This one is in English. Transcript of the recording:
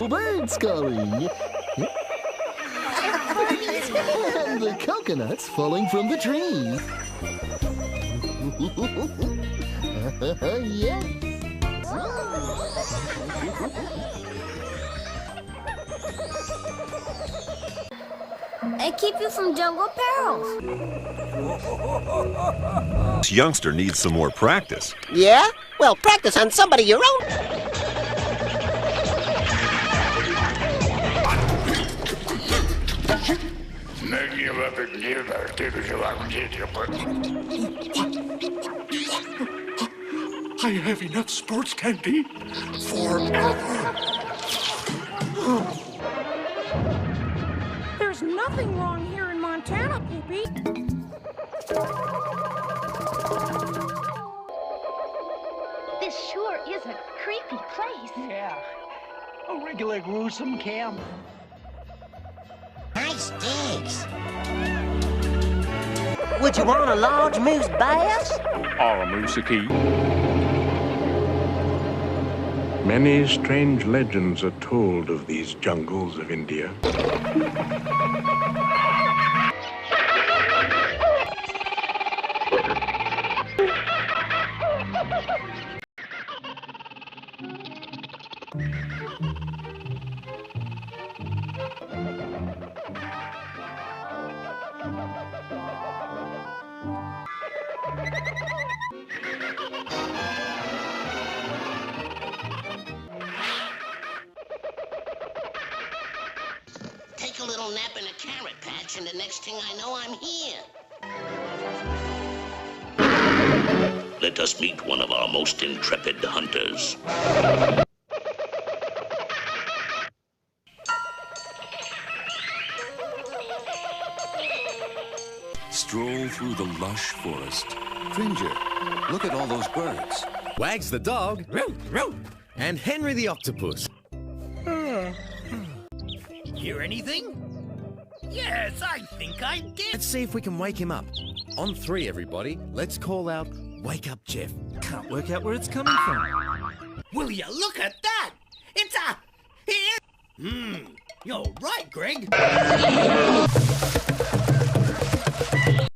Birds calling. And the coconuts falling from the tree. Yes. And keep you from jungle perils. This youngster needs some more practice. Yeah? Well, practice on somebody your own. I have enough sports candy forever. There's nothing wrong here in Montana, Poopy. This sure is a creepy place. Yeah, a regular gruesome camp. Nice digs. Would you want a large moose bass? Or a moose-a-key. Many strange legends are told of these jungles of India. Take a little nap in a carrot patch, and the next thing I know, I'm here. Let us meet one of our most intrepid hunters. Stroll through the lush forest. Cringer, look at all those birds. Wags the dog, and Henry the octopus. Hear anything? Yes, I think I did. Let's see if we can wake him up. On 3, everybody. Let's call out, "Wake up, Jeff." Can't work out where it's coming from. Will you look at that? It's a... You're right, Greg.